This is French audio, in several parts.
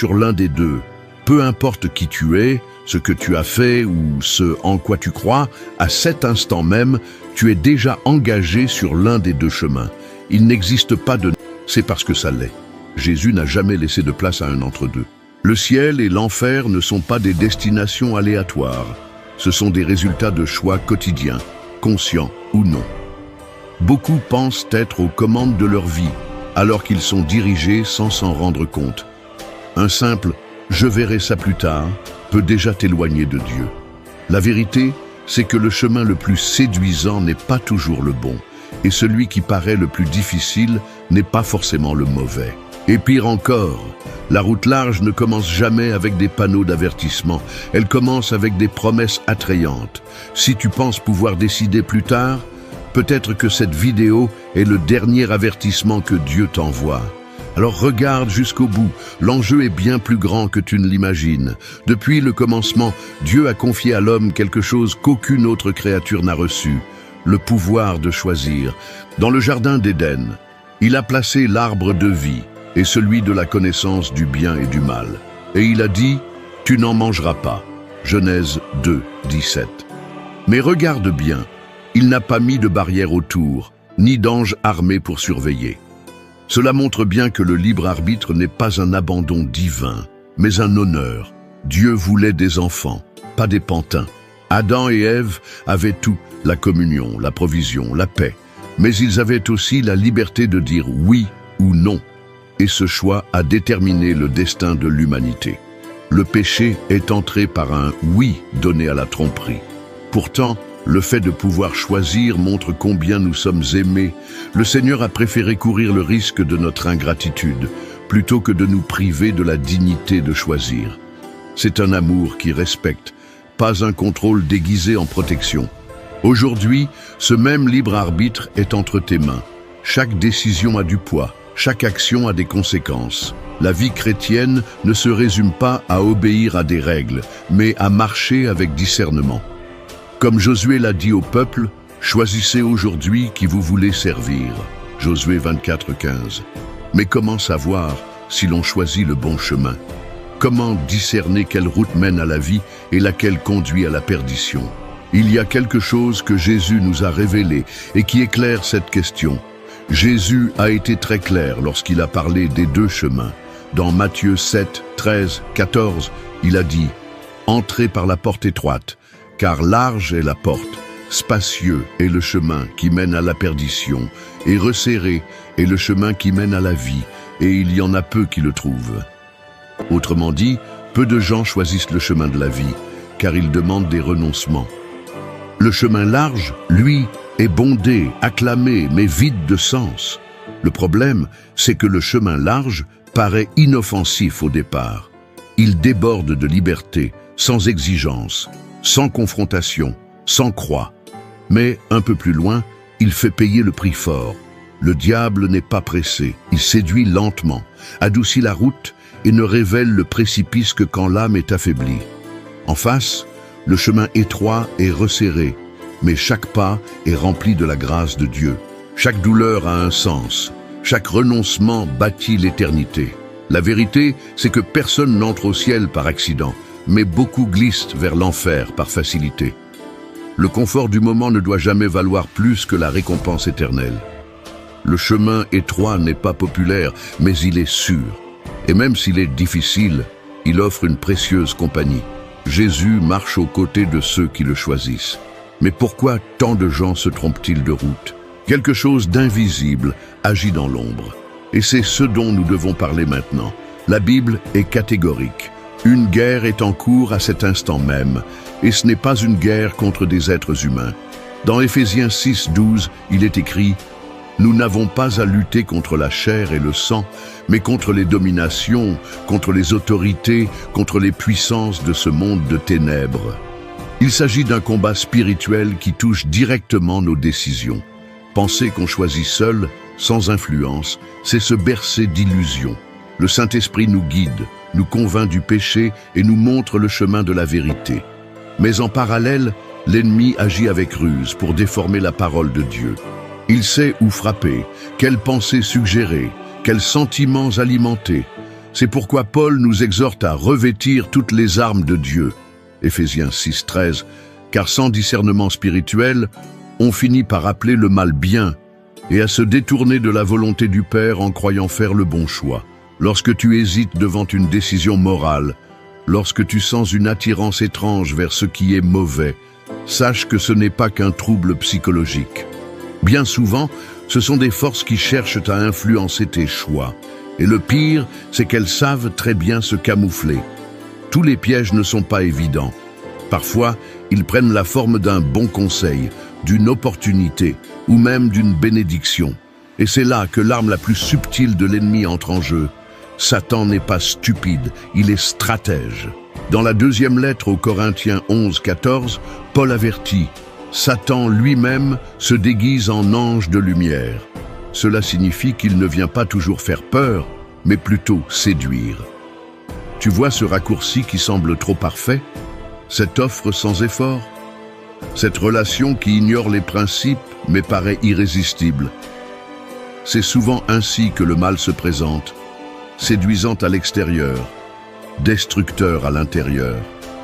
sur l'un des deux. Peu importe qui tu es, ce que tu as fait ou ce en quoi tu crois, à cet instant même, tu es déjà engagé sur l'un des deux chemins. Il n'existe pas de c'est parce que ça l'est. Jésus n'a jamais laissé de place à un entre-deux. Le ciel et l'enfer ne sont pas des destinations aléatoires. Ce sont des résultats de choix quotidiens, conscients ou non. Beaucoup pensent être aux commandes de leur vie, alors qu'ils sont dirigés sans s'en rendre compte. Un simple « je verrai ça plus tard » peut déjà t'éloigner de Dieu. La vérité, c'est que le chemin le plus séduisant n'est pas toujours le bon, et celui qui paraît le plus difficile n'est pas forcément le mauvais. Et pire encore, la route large ne commence jamais avec des panneaux d'avertissement, elle commence avec des promesses attrayantes. Si tu penses pouvoir décider plus tard, peut-être que cette vidéo est le dernier avertissement que Dieu t'envoie. Alors regarde jusqu'au bout, l'enjeu est bien plus grand que tu ne l'imagines. Depuis le commencement, Dieu a confié à l'homme quelque chose qu'aucune autre créature n'a reçu, le pouvoir de choisir. Dans le jardin d'Éden, il a placé l'arbre de vie et celui de la connaissance du bien et du mal. Et il a dit, « Tu n'en mangeras pas » Genèse 2, 17. Mais regarde bien, il n'a pas mis de barrière autour, ni d'ange armé pour surveiller. Cela montre bien que le libre arbitre n'est pas un abandon divin, mais un honneur. Dieu voulait des enfants, pas des pantins. Adam et Ève avaient tout, la communion, la provision, la paix. Mais ils avaient aussi la liberté de dire oui ou non. Et ce choix a déterminé le destin de l'humanité. Le péché est entré par un oui donné à la tromperie. Pourtant, le fait de pouvoir choisir montre combien nous sommes aimés. Le Seigneur a préféré courir le risque de notre ingratitude, plutôt que de nous priver de la dignité de choisir. C'est un amour qui respecte, pas un contrôle déguisé en protection. Aujourd'hui, ce même libre arbitre est entre tes mains. Chaque décision a du poids, chaque action a des conséquences. La vie chrétienne ne se résume pas à obéir à des règles, mais à marcher avec discernement. Comme Josué l'a dit au peuple, « Choisissez aujourd'hui qui vous voulez servir » Josué 24, 15. Mais comment savoir si l'on choisit le bon chemin? Comment discerner quelle route mène à la vie et laquelle conduit à la perdition? Il y a quelque chose que Jésus nous a révélé et qui éclaire cette question. Jésus a été très clair lorsqu'il a parlé des deux chemins. Dans Matthieu 7, 13, 14, il a dit « Entrez par la porte étroite, car large est la porte, spacieux est le chemin qui mène à la perdition, et resserré est le chemin qui mène à la vie, et il y en a peu qui le trouvent. » Autrement dit, peu de gens choisissent le chemin de la vie, car ils demandent des renoncements. Le chemin large, lui, est bondé, acclamé, mais vide de sens. Le problème, c'est que le chemin large paraît inoffensif au départ. Il déborde de liberté, sans exigence, sans confrontation, sans croix. Mais, un peu plus loin, il fait payer le prix fort. Le diable n'est pas pressé, il séduit lentement, adoucit la route et ne révèle le précipice que quand l'âme est affaiblie. En face, le chemin étroit est resserré, mais chaque pas est rempli de la grâce de Dieu. Chaque douleur a un sens, chaque renoncement bâtit l'éternité. La vérité, c'est que personne n'entre au ciel par accident, mais beaucoup glissent vers l'enfer par facilité. Le confort du moment ne doit jamais valoir plus que la récompense éternelle. Le chemin étroit n'est pas populaire, mais il est sûr. Et même s'il est difficile, il offre une précieuse compagnie. Jésus marche aux côtés de ceux qui le choisissent. Mais pourquoi tant de gens se trompent-ils de route? Quelque chose d'invisible agit dans l'ombre. Et c'est ce dont nous devons parler maintenant. La Bible est catégorique. Une guerre est en cours à cet instant même, et ce n'est pas une guerre contre des êtres humains. Dans Éphésiens 6, 12, il est écrit « Nous n'avons pas à lutter contre la chair et le sang, mais contre les dominations, contre les autorités, contre les puissances de ce monde de ténèbres. » Il s'agit d'un combat spirituel qui touche directement nos décisions. Penser qu'on choisit seul, sans influence, c'est se bercer d'illusions. Le Saint-Esprit nous guide, nous convainc du péché et nous montre le chemin de la vérité. Mais en parallèle, l'ennemi agit avec ruse pour déformer la parole de Dieu. Il sait où frapper, quelles pensées suggérer, quels sentiments alimenter. C'est pourquoi Paul nous exhorte à revêtir toutes les armes de Dieu. Éphésiens 6:13. Car sans discernement spirituel, on finit par appeler le mal bien et à se détourner de la volonté du Père en croyant faire le bon choix. Lorsque tu hésites devant une décision morale, lorsque tu sens une attirance étrange vers ce qui est mauvais, sache que ce n'est pas qu'un trouble psychologique. Bien souvent, ce sont des forces qui cherchent à influencer tes choix. Et le pire, c'est qu'elles savent très bien se camoufler. Tous les pièges ne sont pas évidents. Parfois, ils prennent la forme d'un bon conseil, d'une opportunité ou même d'une bénédiction. Et c'est là que l'arme la plus subtile de l'ennemi entre en jeu. Satan n'est pas stupide, il est stratège. Dans la deuxième lettre aux Corinthiens 11:14, Paul avertit « Satan lui-même se déguise en ange de lumière ». Cela signifie qu'il ne vient pas toujours faire peur, mais plutôt séduire. Tu vois ce raccourci qui semble trop parfait? Cette offre sans effort? Cette relation qui ignore les principes mais paraît irrésistible? C'est souvent ainsi que le mal se présente, séduisant à l'extérieur, destructeur à l'intérieur.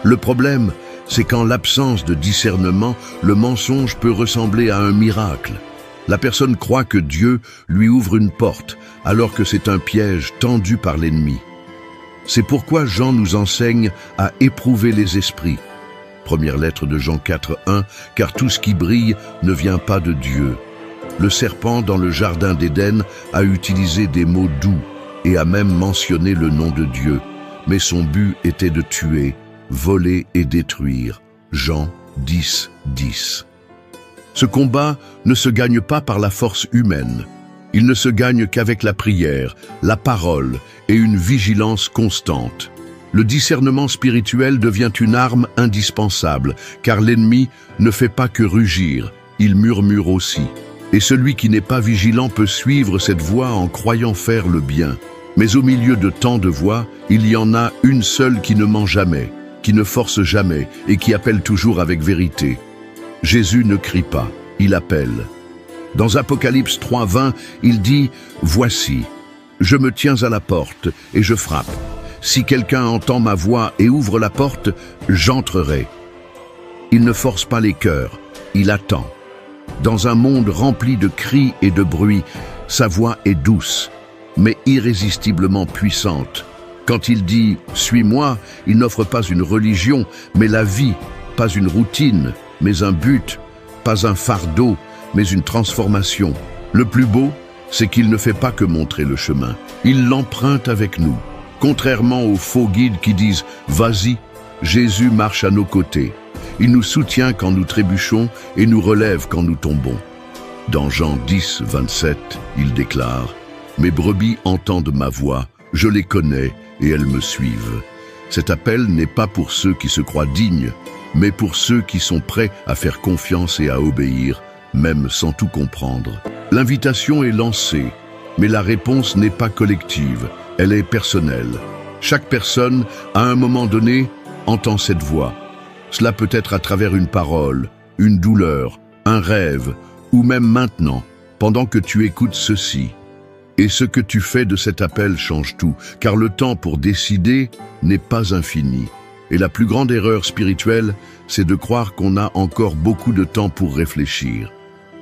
Le problème, c'est qu'en l'absence de discernement, le mensonge peut ressembler à un miracle. La personne croit que Dieu lui ouvre une porte, alors que c'est un piège tendu par l'ennemi. C'est pourquoi Jean nous enseigne à éprouver les esprits. Première lettre de Jean 4:1, car tout ce qui brille ne vient pas de Dieu. Le serpent dans le jardin d'Éden a utilisé des mots doux et a même mentionné le nom de Dieu, mais son but était de tuer, voler et détruire. Jean 10:10. Ce combat ne se gagne pas par la force humaine. Il ne se gagne qu'avec la prière, la parole et une vigilance constante. Le discernement spirituel devient une arme indispensable, car l'ennemi ne fait pas que rugir, il murmure aussi. Et celui qui n'est pas vigilant peut suivre cette voie en croyant faire le bien. Mais au milieu de tant de voix, il y en a une seule qui ne ment jamais, qui ne force jamais et qui appelle toujours avec vérité. Jésus ne crie pas, il appelle. Dans Apocalypse 3:20, il dit « Voici, je me tiens à la porte et je frappe. Si quelqu'un entend ma voix et ouvre la porte, j'entrerai. » Il ne force pas les cœurs, il attend. Dans un monde rempli de cris et de bruit, sa voix est douce, mais irrésistiblement puissante. Quand il dit « Suis-moi », il n'offre pas une religion, mais la vie, pas une routine, mais un but, pas un fardeau, mais une transformation. Le plus beau, c'est qu'il ne fait pas que montrer le chemin. Il l'emprunte avec nous. Contrairement aux faux guides qui disent « Vas-y », Jésus marche à nos côtés. Il nous soutient quand nous trébuchons et nous relève quand nous tombons. Dans Jean 10:27, il déclare « Mes brebis entendent ma voix, je les connais et elles me suivent. » Cet appel n'est pas pour ceux qui se croient dignes, mais pour ceux qui sont prêts à faire confiance et à obéir, même sans tout comprendre. L'invitation est lancée, mais la réponse n'est pas collective, elle est personnelle. Chaque personne, à un moment donné, entend cette voix. Cela peut être à travers une parole, une douleur, un rêve, ou même maintenant, pendant que tu écoutes ceci. Et ce que tu fais de cet appel change tout, car le temps pour décider n'est pas infini. Et la plus grande erreur spirituelle, c'est de croire qu'on a encore beaucoup de temps pour réfléchir.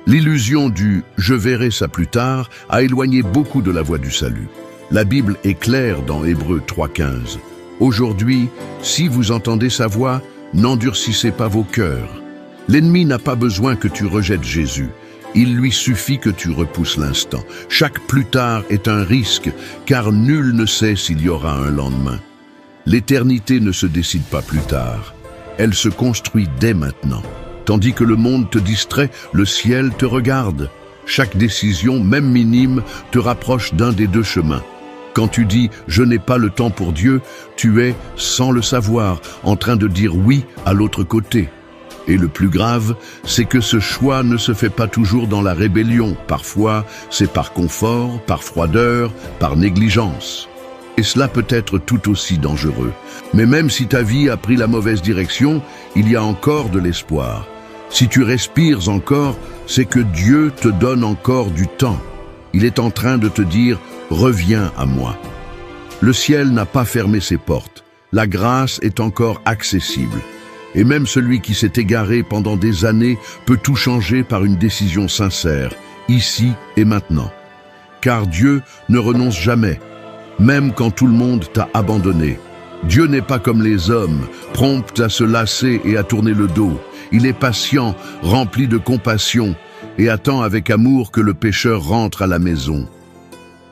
L'illusion du « je verrai ça plus tard » a éloigné beaucoup de la voie du salut. La Bible est claire dans Hébreux 3:15. Aujourd'hui, si vous entendez sa voix, n'endurcissez pas vos cœurs. L'ennemi n'a pas besoin que tu rejettes Jésus. Il lui suffit que tu repousses l'instant. Chaque plus tard est un risque, car nul ne sait s'il y aura un lendemain. L'éternité ne se décide pas plus tard. Elle se construit dès maintenant. Tandis que le monde te distrait, le ciel te regarde. Chaque décision, même minime, te rapproche d'un des deux chemins. Quand tu dis « je n'ai pas le temps pour Dieu », tu es, sans le savoir, en train de dire oui à l'autre côté. Et le plus grave, c'est que ce choix ne se fait pas toujours dans la rébellion. Parfois, c'est par confort, par froideur, par négligence. Et cela peut être tout aussi dangereux. Mais même si ta vie a pris la mauvaise direction, il y a encore de l'espoir. Si tu respires encore, c'est que Dieu te donne encore du temps. Il est en train de te dire « reviens à moi ». Le ciel n'a pas fermé ses portes. La grâce est encore accessible. Et même celui qui s'est égaré pendant des années peut tout changer par une décision sincère, ici et maintenant. Car Dieu ne renonce jamais, même quand tout le monde t'a abandonné. Dieu n'est pas comme les hommes, prompt à se lasser et à tourner le dos. Il est patient, rempli de compassion, et attend avec amour que le pécheur rentre à la maison.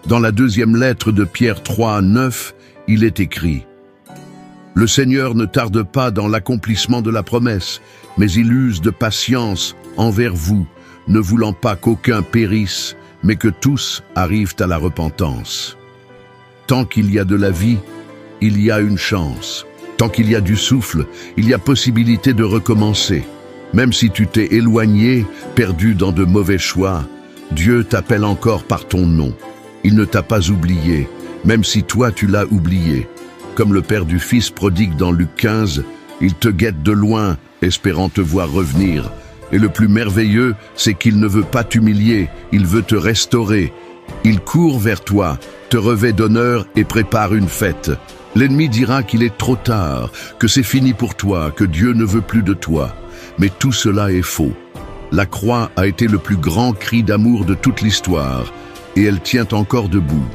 Dans la deuxième lettre de Pierre 3, 9, il est écrit « Le Seigneur ne tarde pas dans l'accomplissement de la promesse, mais il use de patience envers vous, ne voulant pas qu'aucun périsse, mais que tous arrivent à la repentance. » Tant qu'il y a de la vie, il y a une chance. Tant qu'il y a du souffle, il y a possibilité de recommencer. Même si tu t'es éloigné, perdu dans de mauvais choix, Dieu t'appelle encore par ton nom. Il ne t'a pas oublié, même si toi tu l'as oublié. Comme le père du fils prodigue dans Luc 15, il te guette de loin, espérant te voir revenir. Et le plus merveilleux, c'est qu'il ne veut pas t'humilier, il veut te restaurer. Il court vers toi, te revêt d'honneur et prépare une fête. L'ennemi dira qu'il est trop tard, que c'est fini pour toi, que Dieu ne veut plus de toi. Mais tout cela est faux. La croix a été le plus grand cri d'amour de toute l'histoire, et elle tient encore debout.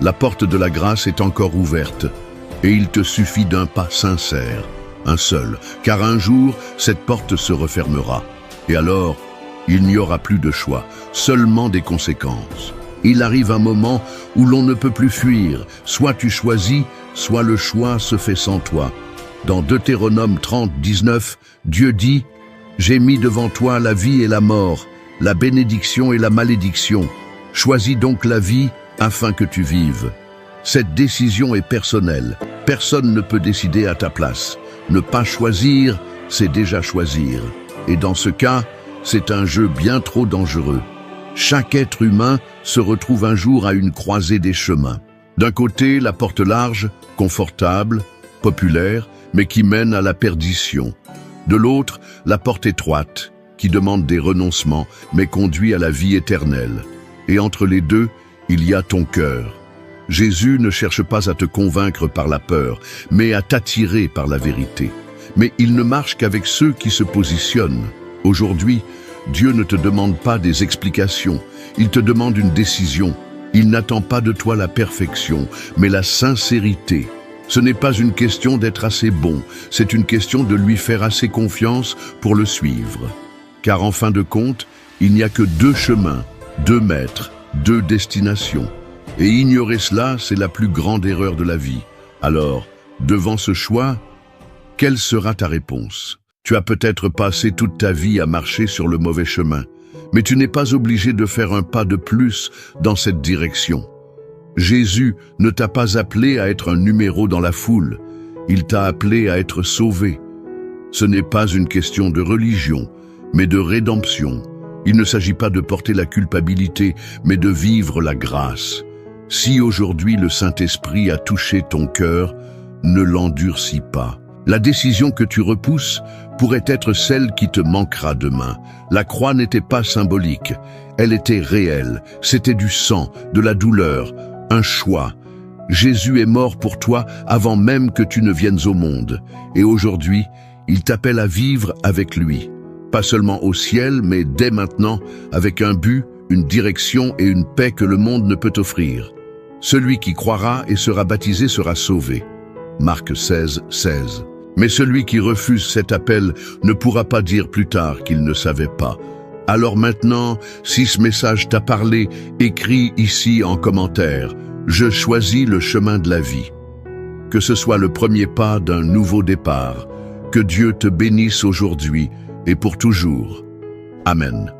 La porte de la grâce est encore ouverte, et il te suffit d'un pas sincère, un seul, car un jour, cette porte se refermera. Et alors, il n'y aura plus de choix, seulement des conséquences. Il arrive un moment où l'on ne peut plus fuir, soit tu choisis, soit le choix se fait sans toi. Dans Deutéronome 30, 19, Dieu dit « J'ai mis devant toi la vie et la mort, la bénédiction et la malédiction. Choisis donc la vie afin que tu vives. » Cette décision est personnelle. Personne ne peut décider à ta place. Ne pas choisir, c'est déjà choisir. Et dans ce cas, c'est un jeu bien trop dangereux. Chaque être humain se retrouve un jour à une croisée des chemins. D'un côté, la porte large, confortable, populaire, mais qui mène à la perdition. De l'autre, la porte étroite, qui demande des renoncements, mais conduit à la vie éternelle. Et entre les deux, il y a ton cœur. Jésus ne cherche pas à te convaincre par la peur, mais à t'attirer par la vérité. Mais il ne marche qu'avec ceux qui se positionnent. Aujourd'hui, Dieu ne te demande pas des explications, il te demande une décision. Il n'attend pas de toi la perfection, mais la sincérité. Ce n'est pas une question d'être assez bon, c'est une question de lui faire assez confiance pour le suivre. Car en fin de compte, il n'y a que deux chemins, deux maîtres, deux destinations. Et ignorer cela, c'est la plus grande erreur de la vie. Alors, devant ce choix, quelle sera ta réponse ? Tu as peut-être passé toute ta vie à marcher sur le mauvais chemin, mais tu n'es pas obligé de faire un pas de plus dans cette direction. Jésus ne t'a pas appelé à être un numéro dans la foule, il t'a appelé à être sauvé. Ce n'est pas une question de religion, mais de rédemption. Il ne s'agit pas de porter la culpabilité, mais de vivre la grâce. Si aujourd'hui le Saint-Esprit a touché ton cœur, ne l'endurcis pas. La décision que tu repousses pourrait être celle qui te manquera demain. La croix n'était pas symbolique, elle était réelle. C'était du sang, de la douleur, un choix. Jésus est mort pour toi avant même que tu ne viennes au monde. Et aujourd'hui, il t'appelle à vivre avec lui. Pas seulement au ciel, mais dès maintenant, avec un but, une direction et une paix que le monde ne peut offrir. Celui qui croira et sera baptisé sera sauvé. Marc 16, 16. Mais celui qui refuse cet appel ne pourra pas dire plus tard qu'il ne savait pas. Alors maintenant, si ce message t'a parlé, écris ici en commentaire « Je choisis le chemin de la vie ». Que ce soit le premier pas d'un nouveau départ. Que Dieu te bénisse aujourd'hui et pour toujours. Amen.